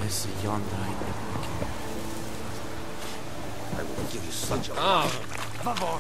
Esse yonder I never again. I will give you such a... Favor.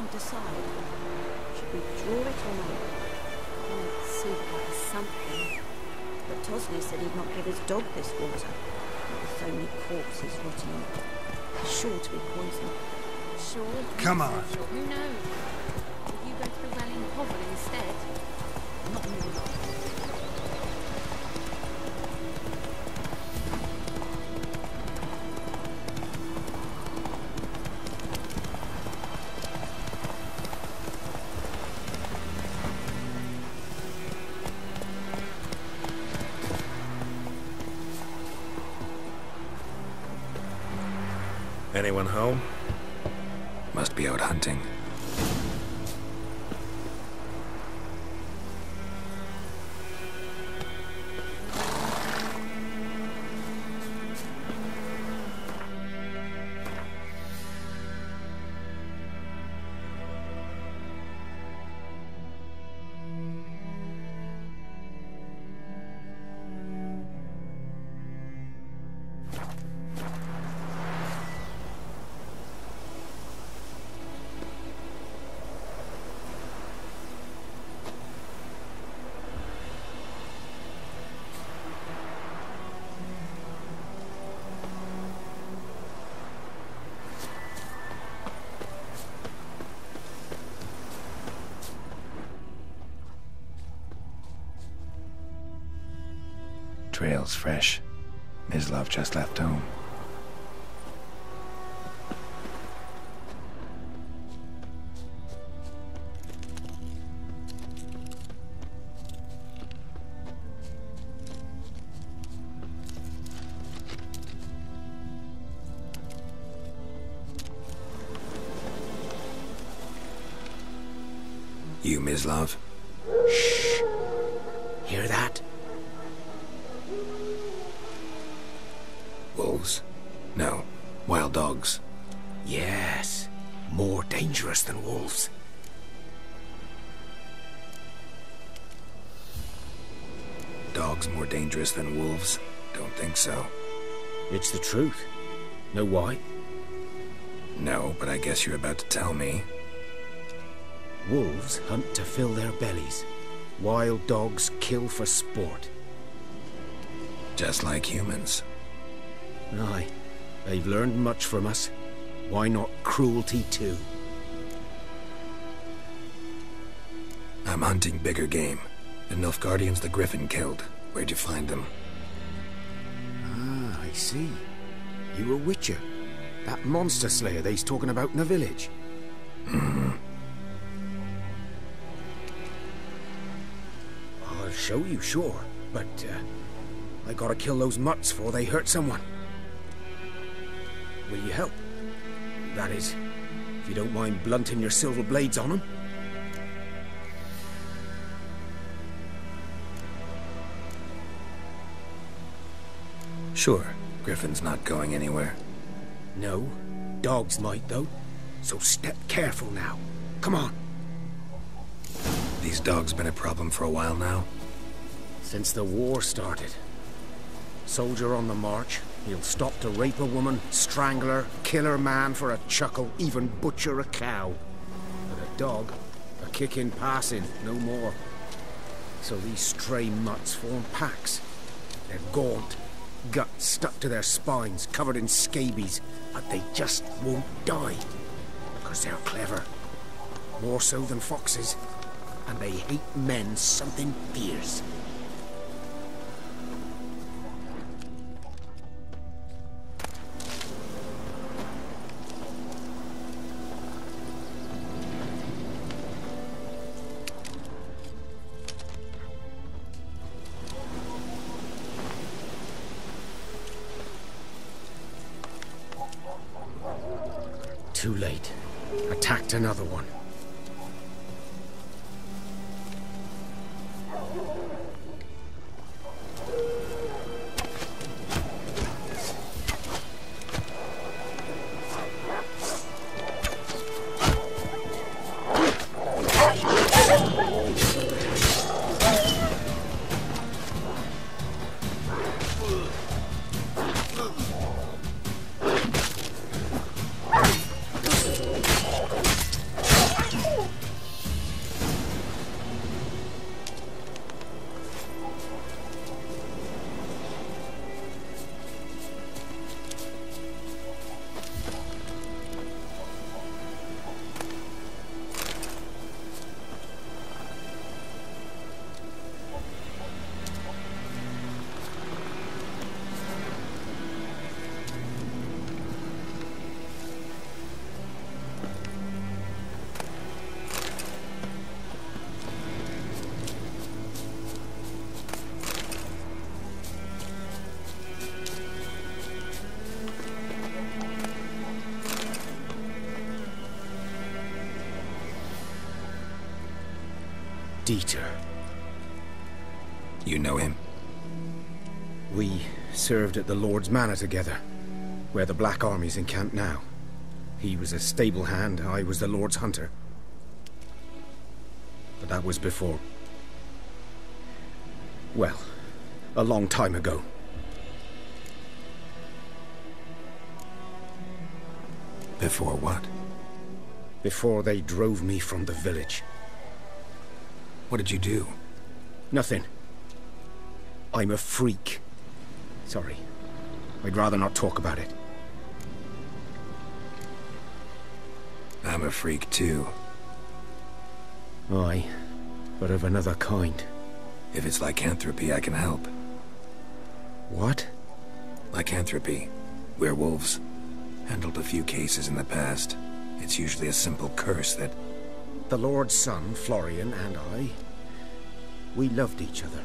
Decide. Should we draw it or not? It seemed like something. But Tosley said he'd not give his dog this water. With so many corpses rotting in it. It's sure to be poison. Sure? Come on. Who knows? If you go to the well in Hovel instead. Not more. Anyone home? Must be out hunting. Trail's fresh. Mislav just left home. You, Mislav? Shh. Hear that? Wolves? No. Wild dogs. Yes. More dangerous than wolves. Dogs more dangerous than wolves? Don't think so. It's the truth. Know why? No, but I guess you're about to tell me. Wolves hunt to fill their bellies. Wild dogs kill for sport. Just like humans. Aye. They've learned much from us. Why not cruelty too? I'm hunting bigger game. The Nilfgaardians the Griffin killed. Where'd you find them? Ah, I see. You a witcher. That monster slayer they's talking about in the village. Mm-hmm. I'll show you, sure. But, I gotta kill those mutts before they hurt someone. Will you help? That is, if you don't mind blunting your silver blades on them. Sure. Griffin's not going anywhere. No. Dogs might, though. So step careful now. Come on. These dogs been a problem for a while now? Since the war started. Soldier on the march, He'll stop to rape a woman, strangle her, kill her man for a chuckle, even butcher a cow. But a dog, a kick in passing, no more. So these stray mutts form packs. They're gaunt, guts stuck to their spines, covered in scabies, but they just won't die. Because they're clever. More so than foxes. And they hate men something fierce. Too late. Attacked another one. Dieter. You know him? We served at the Lord's Manor together, where the Black Army's encamped now. He was a stable hand, I was the Lord's hunter. But that was before... well, a long time ago. Before what? Before they drove me from the village. What did you do? Nothing. I'm a freak. Sorry. I'd rather not talk about it. I'm a freak too. Aye, but of another kind. If it's lycanthropy, I can help. What? Lycanthropy. Werewolves. Handled a few cases in the past. It's usually a simple curse that... The Lord's son, Florian, and I, we loved each other.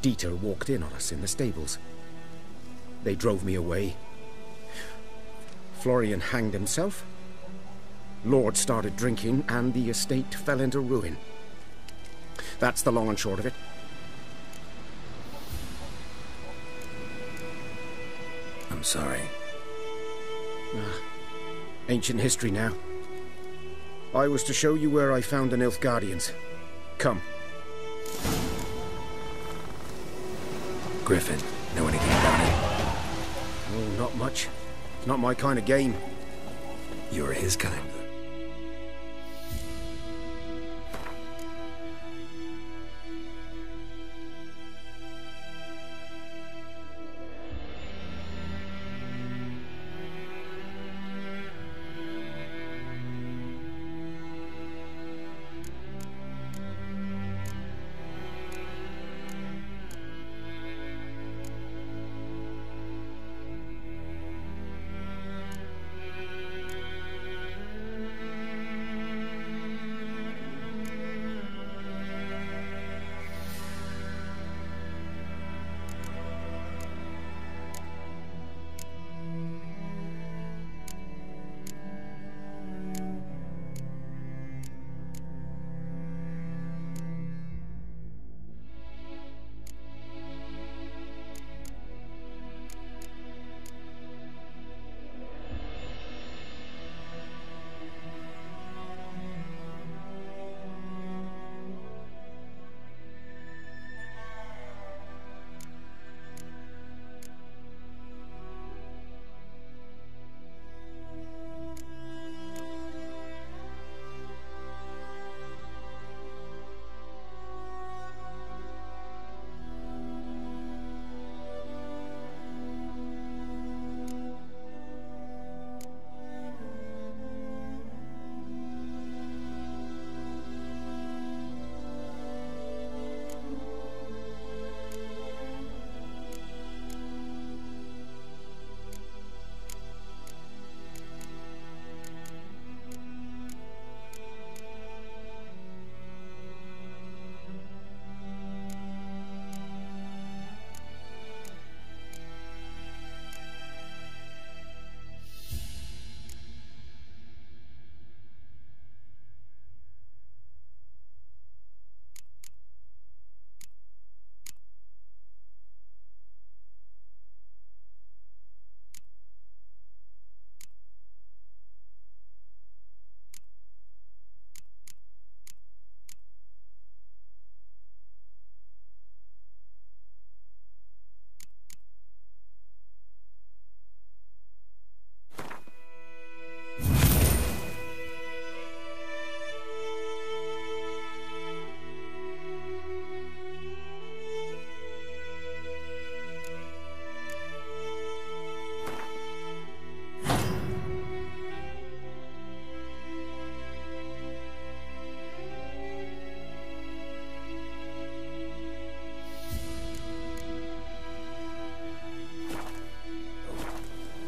Dieter walked in on us in the stables. They drove me away. Florian hanged himself. Lord started drinking, and the estate fell into ruin. That's the long and short of it. I'm sorry. Ancient history now. I was to show you where I found the Nilfgaardians. Come. Griffin, know anything about it? Oh, not much. It's not my kind of game. You're his kind.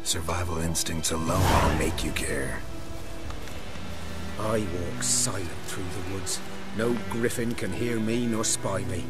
Survival instincts alone will make you care. I walk silent through the woods. No griffin can hear me nor spy me.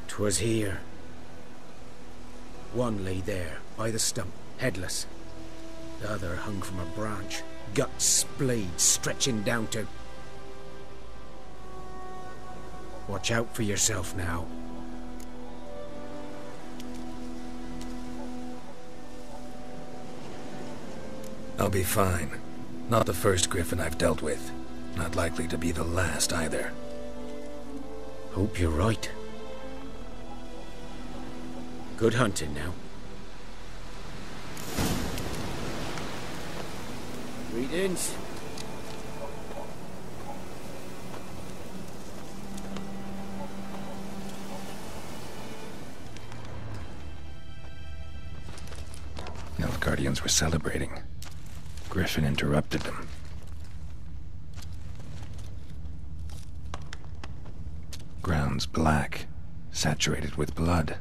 "'Twas here." One lay there, by the stump, headless. The other hung from a branch, guts splayed, stretching down to... Watch out for yourself now. I'll be fine. Not the first griffin I've dealt with. Not likely to be the last either. Hope you're right. Good hunting now. Greetings. Nilfgaardians were celebrating. Griffin interrupted them. Ground's black, saturated with blood.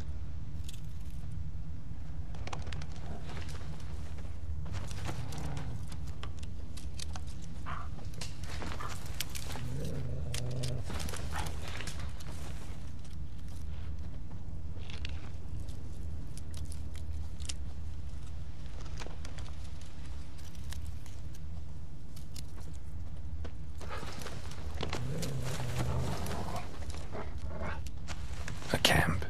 A camp.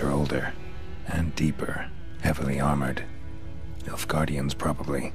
Are older and deeper, heavily armored. Nilfgaardians, probably.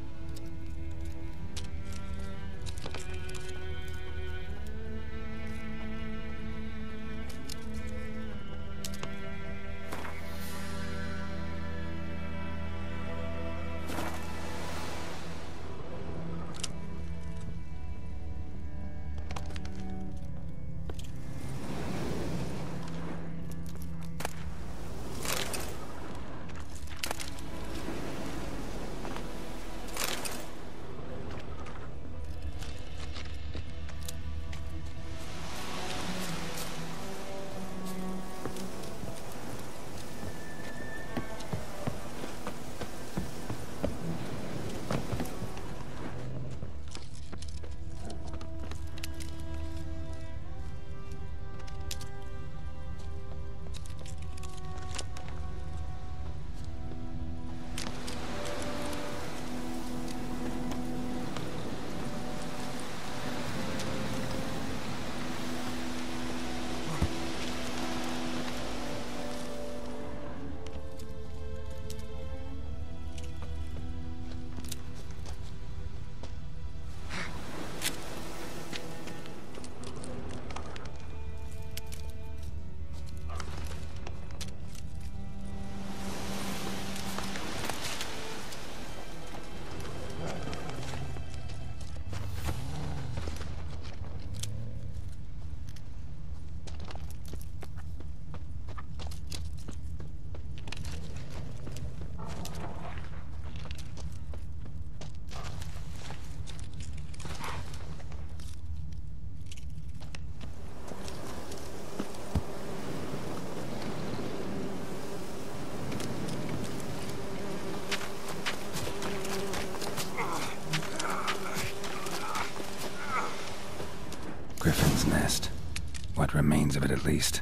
What remains of it, at least.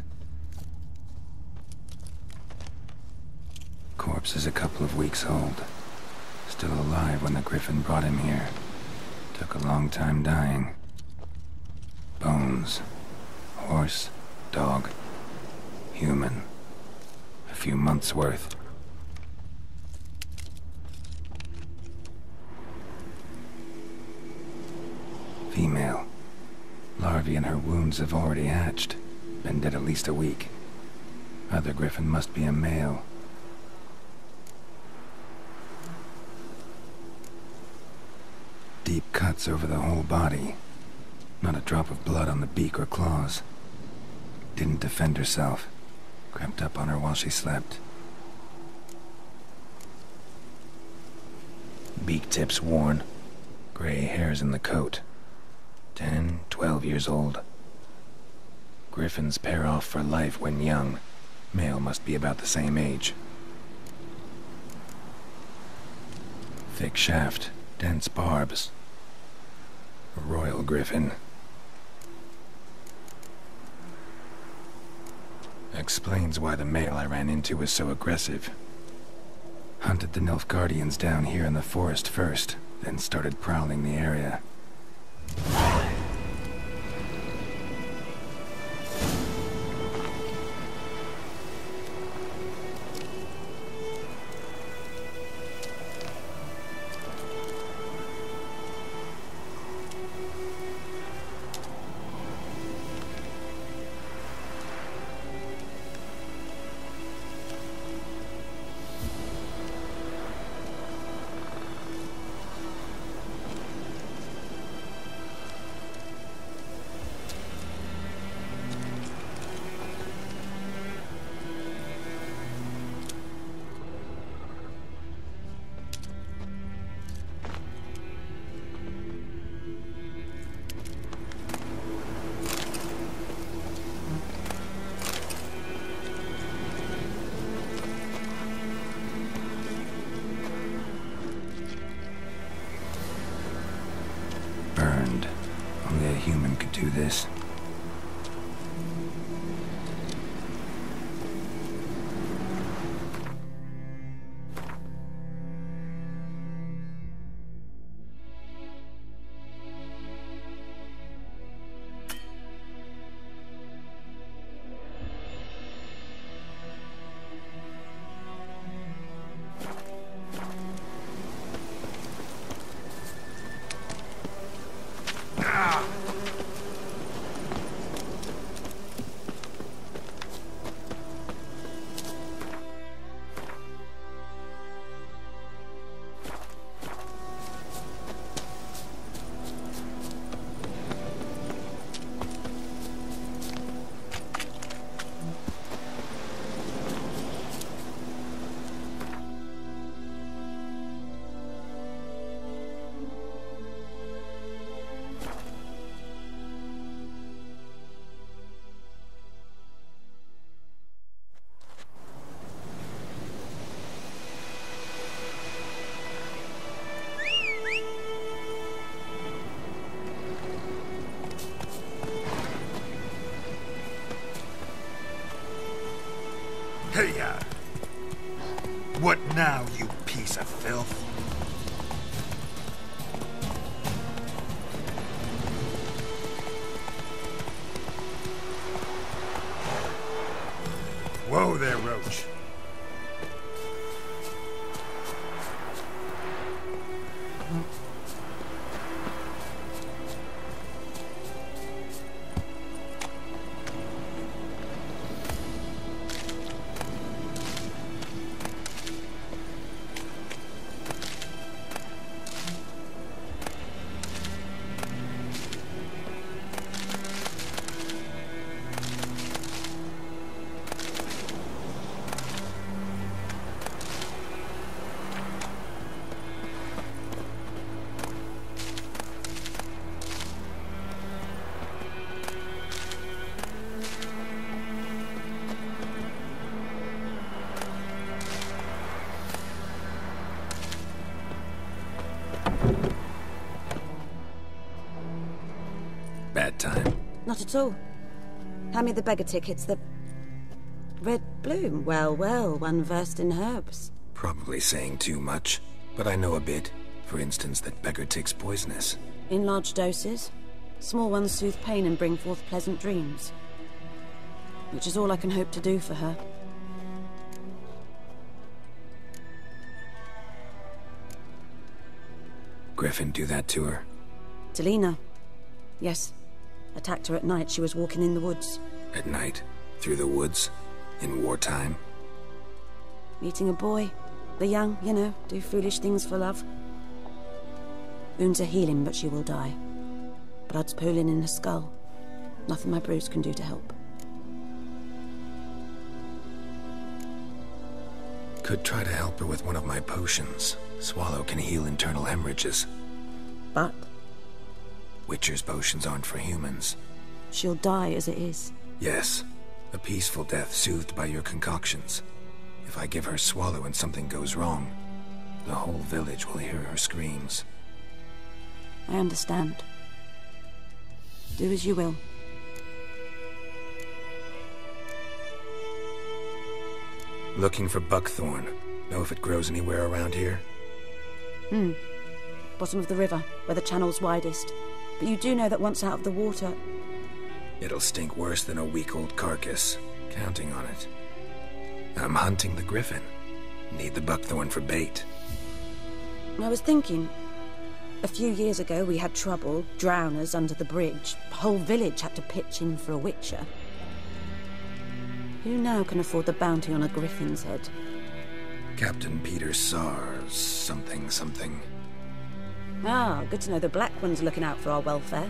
Corpse is a couple of weeks old. Still alive when the Griffin brought him here. Took a long time dying. Bones. Horse. Dog. Human. A few months' worth. Female. Larvae in her wounds have already hatched. Been dead at least a week. Other Griffin must be a male. Deep cuts over the whole body. Not a drop of blood on the beak or claws. Didn't defend herself. Crept up on her while she slept. Beak tips worn. Gray hairs in the coat. 10, 12 years old. Griffins pair off for life when young. Male must be about the same age. Thick shaft, dense barbs. A royal griffin. Explains why the male I ran into was so aggressive. Hunted the Nilfgaardians down here in the forest first, then started prowling the area. Burned. Only a human could do this. Hey-ya! What now, you piece of filth? Whoa there, Roach. Bad time. Not at all. Hand me the beggar tickets, the... Red bloom. Well, well, one versed in herbs. Probably saying too much, but I know a bit. For instance, that beggar tick's poisonous. In large doses. Small ones soothe pain and bring forth pleasant dreams. Which is all I can hope to do for her. Griffin do that to her? Delina. Yes. Attacked her at night. She was walking in the woods. At night? Through the woods? In wartime? Meeting a boy. The young, you know, do foolish things for love. Wounds are healing, but she will die. Blood's pooling in her skull. Nothing my brews can do to help. Could try to help her with one of my potions. Swallow can heal internal hemorrhages. But? Witcher's potions aren't for humans. She'll die as it is. Yes. A peaceful death soothed by your concoctions. If I give her Swallow and something goes wrong, the whole village will hear her screams. I understand. Do as you will. Looking for buckthorn. Know if it grows anywhere around here? Bottom of the river, where the channel's widest. But you do know that once out of the water... It'll stink worse than a week-old carcass. Counting on it. I'm hunting the griffin. Need the buckthorn for bait. I was thinking... A few years ago we had trouble, drowners under the bridge. The whole village had to pitch in for a witcher. Who now can afford the bounty on a griffin's head? Captain Peter Sars, something. Ah, good to know the Black One's looking out for our welfare.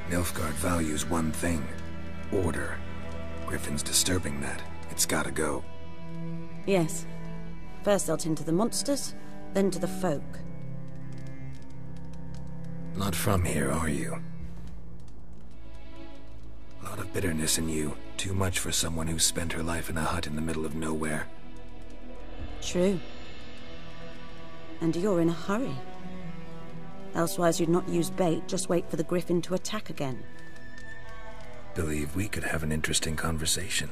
Nilfgaard values one thing. Order. Griffin's disturbing that. It's gotta go. Yes. First they'll tend to the monsters, then to the folk. Not from here, are you? A lot of bitterness in you. Too much for someone who spent her life in a hut in the middle of nowhere. True. And you're in a hurry. Elsewise you'd not use bait, just wait for the griffin to attack again. Believe we could have an interesting conversation.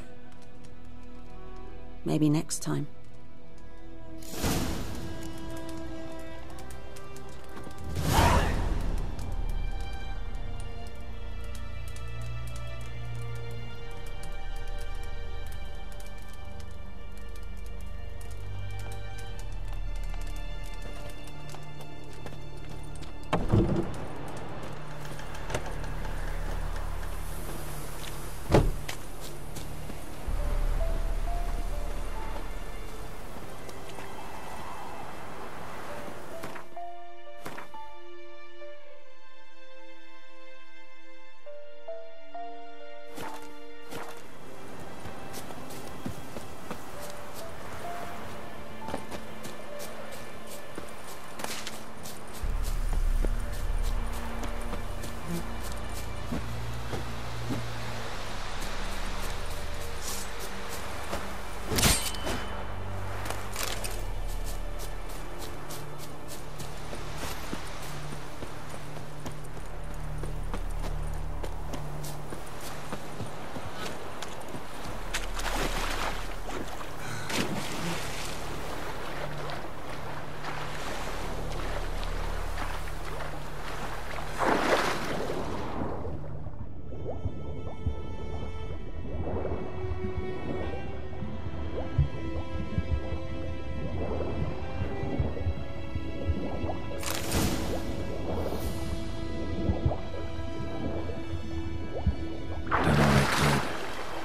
Maybe next time.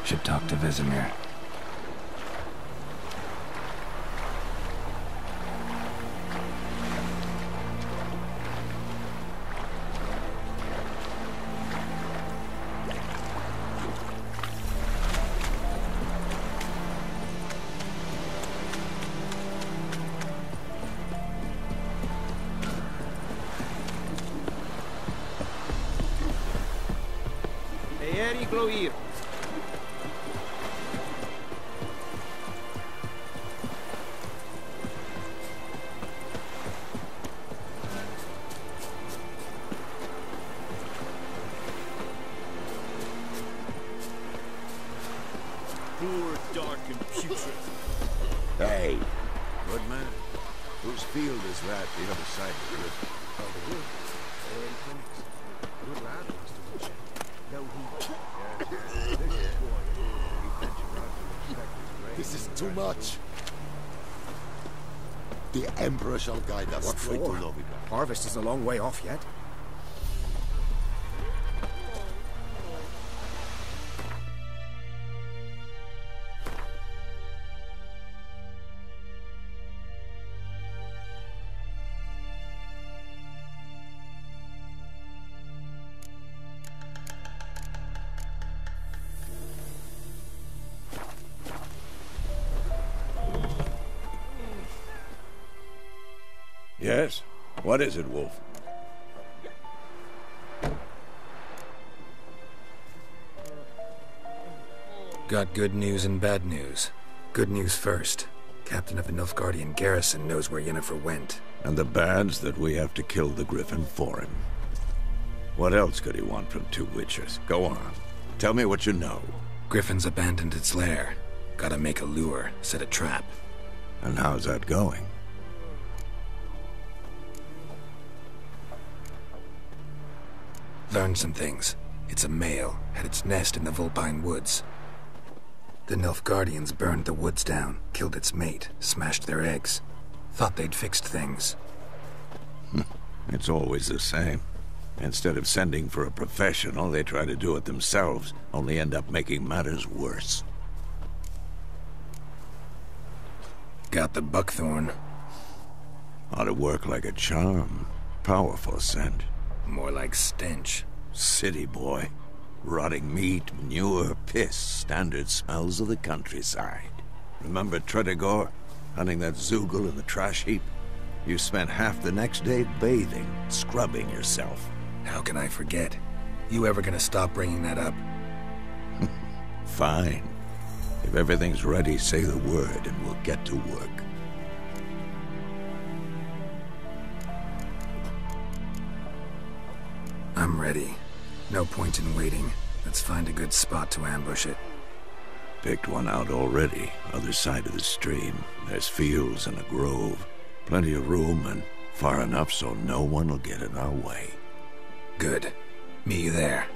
Should talk to Vesemir. putrid. Hey. Good man. Whose field is that the other side of the river? Oh, the wood. Good lad, Mr. Butcher. No, This is too much. The Emperor shall guide us What straight to for? Novigrad. Harvest is a long way off yet. Yes? What is it, Wolf? Got good news and bad news. Good news first. Captain of the Nilfgaardian garrison knows where Yennefer went. And the bad's that we have to kill the Griffin for him. What else could he want from two witches? Go on. Tell me what you know. Griffin's abandoned its lair. Gotta make a lure, set a trap. And how's that going? Learned some things. It's a male, had its nest in the Vulpine Woods. The Nilfgaardians burned the woods down, killed its mate, smashed their eggs. Thought they'd fixed things. It's always the same. Instead of sending for a professional, they try to do it themselves, only end up making matters worse. Got the buckthorn. Ought to work like a charm. Powerful scent. More like stench. City boy. Rotting meat, manure, piss, standard smells of the countryside. Remember Tredegor? Hunting that Zoogle in the trash heap? You spent half the next day bathing, scrubbing yourself. How can I forget? You ever gonna stop bringing that up? Fine. If everything's ready, say the word and we'll get to work. I'm ready. No point in waiting. Let's find a good spot to ambush it. Picked one out already, other side of the stream. There's fields and a grove. Plenty of room and far enough so no one will get in our way. Good. Meet you there.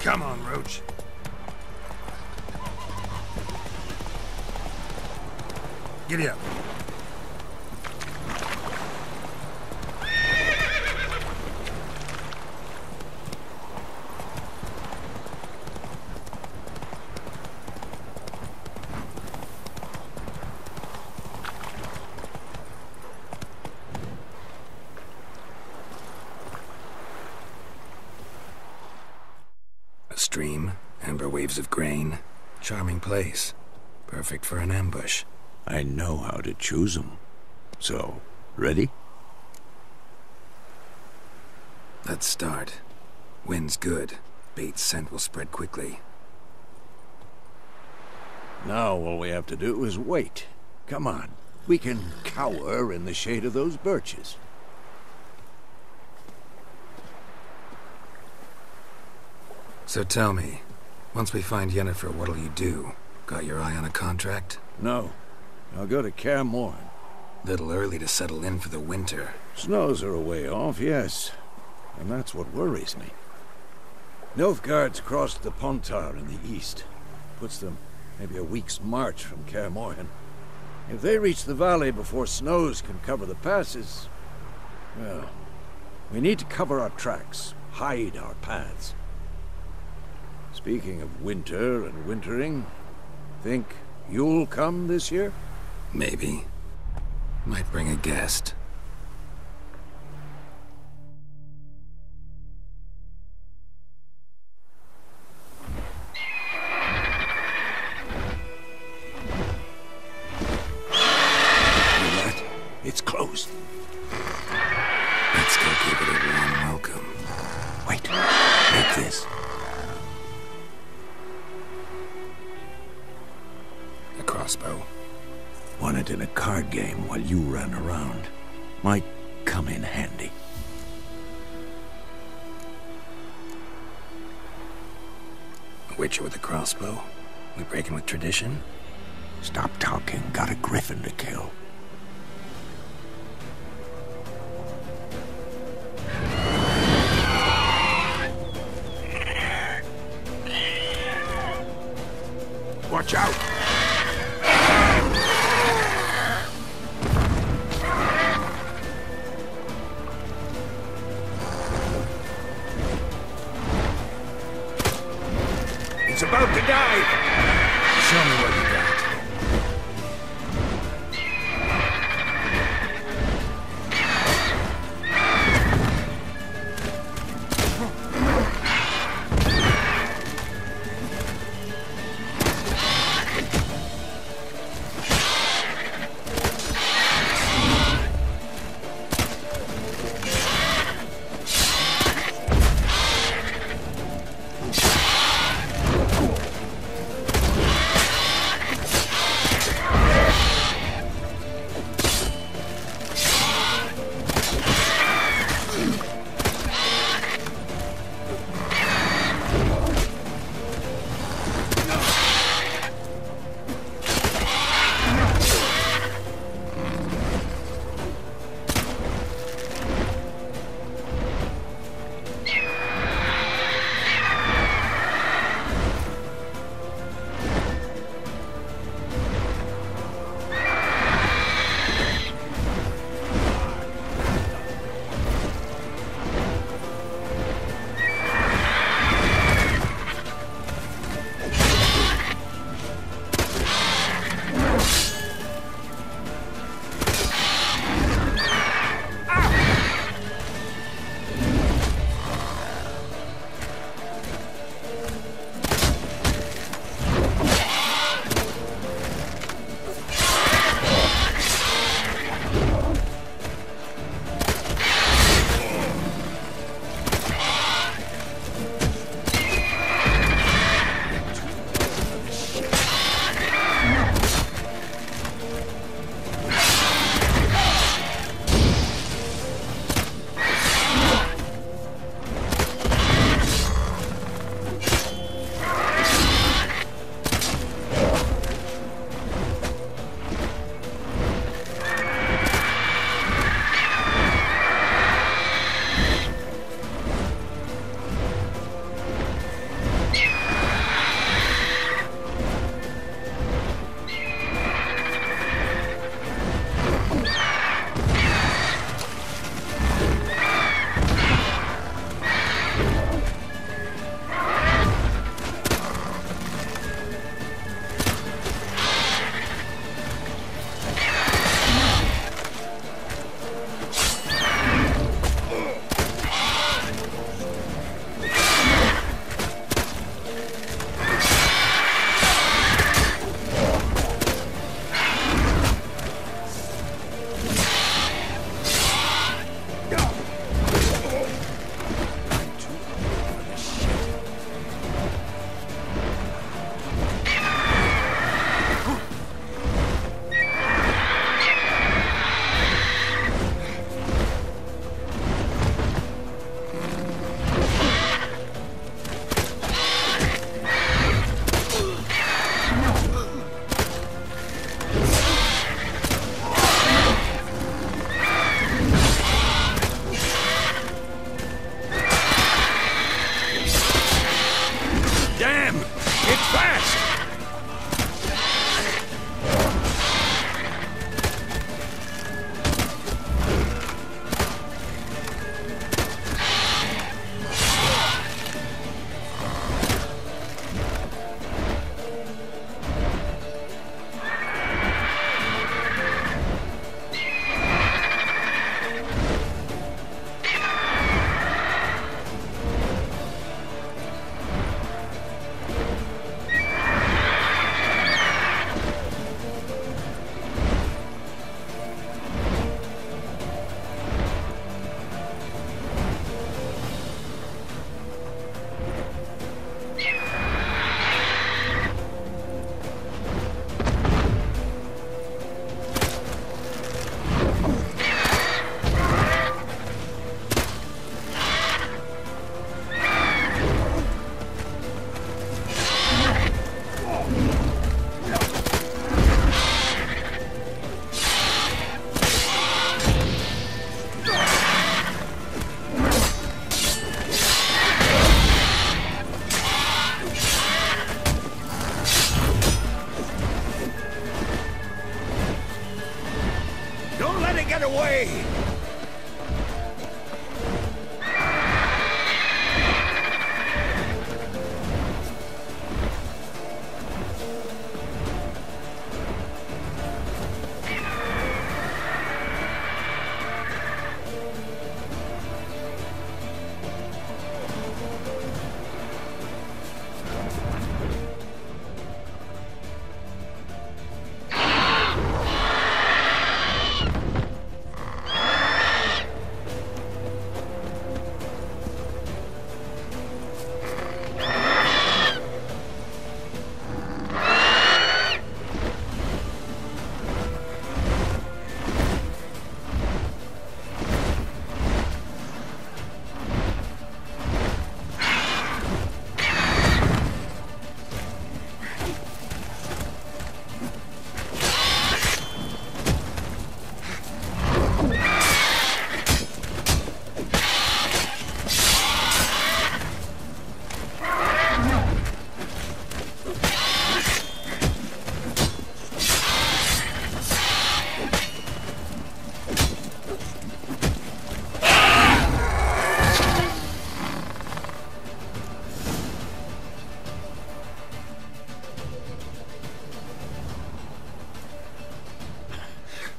Come on, Roach. Giddy up. A stream, amber waves of grain. Charming place. Perfect for an ambush. I know how to choose them. So, ready? Let's start. Wind's good. Bait's scent will spread quickly. Now all we have to do is wait. Come on. We can cower in the shade of those birches. So tell me, once we find Yennefer, what'll you do? Got your eye on a contract? No. I'll go to Kaer Morhen. Little early to settle in for the winter. Snows are a way off, yes. And that's what worries me. Nilfgaard's crossed the Pontar in the east. Puts them maybe a week's march from Kaer Morhen. If they reach the valley before snows can cover the passes, well, we need to cover our tracks, hide our paths. Speaking of winter and wintering, think you'll come this year? Maybe. Might bring a guest. It's closed. Let's go give it a warm welcome. Wait, take this. A crossbow. Won it in a card game while you ran around. Might come in handy. A witcher with a crossbow? We breaking with tradition? Stop talking. Got a griffin to kill. Watch out! It's about to dive! Show me what you got. him! It's fast! Don't let it get away!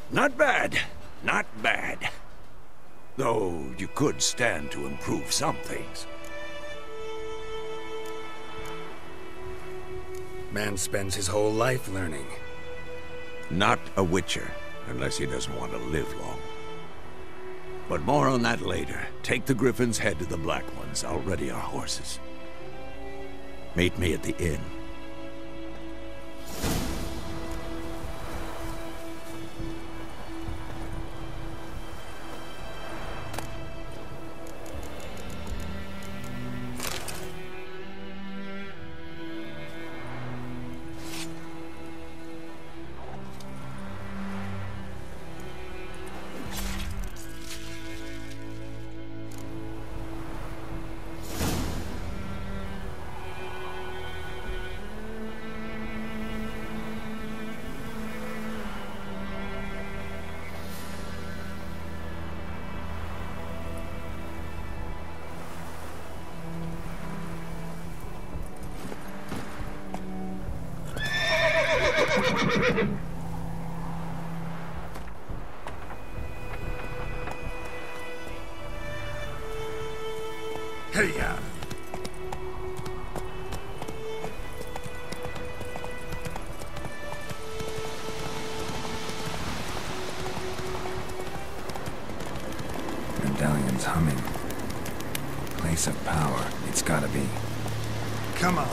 Not bad. Not bad. Though you could stand to improve some things. Man spends his whole life learning. Not a witcher, unless he doesn't want to live long. But more on that later. Take the Griffin's head to the Black Ones. I'll ready our horses. Meet me at the inn. Hey-ya! Medallion's humming. Place of power, it's gotta be. Come on.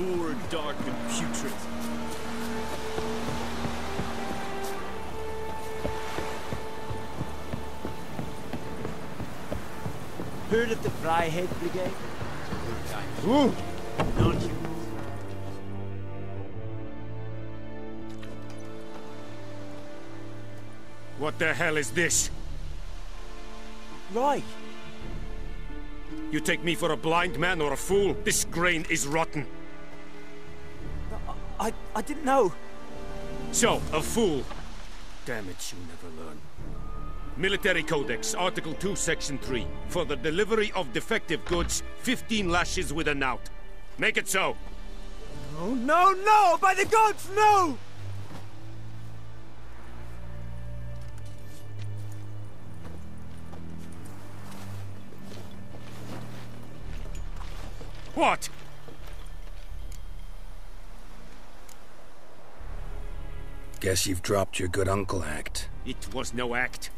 more dark and putrid. Heard of the Fryhead Brigade? Ooh! Non-humans. What the hell is this? Right. You take me for a blind man or a fool? This grain is rotten. I didn't know. So, a fool. Damn it, you never learn. Military Codex, Article 2, Section 3. For the delivery of defective goods, 15 lashes with a knout. Make it so. Oh, no, no! By the gods, no! What? Guess you've dropped your good uncle act. It was no act.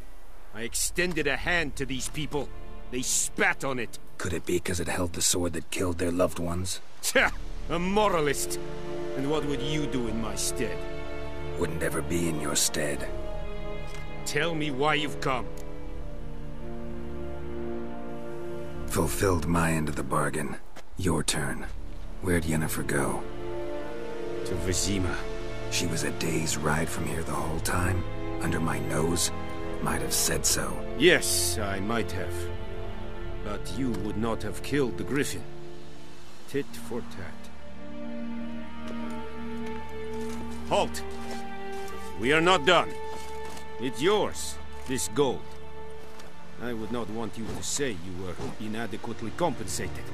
I extended a hand to these people. They spat on it. Could it be because it held the sword that killed their loved ones? Tja, a moralist. And what would you do in my stead? Wouldn't ever be in your stead. Tell me why you've come. Fulfilled my end of the bargain. Your turn. Where'd Yennefer go? To Vizima. She was a day's ride from here the whole time? Under my nose? Might have said so. Yes, I might have. But you would not have killed the griffin. Tit for tat. Halt! We are not done. It's yours, this gold. I would not want you to say you were inadequately compensated.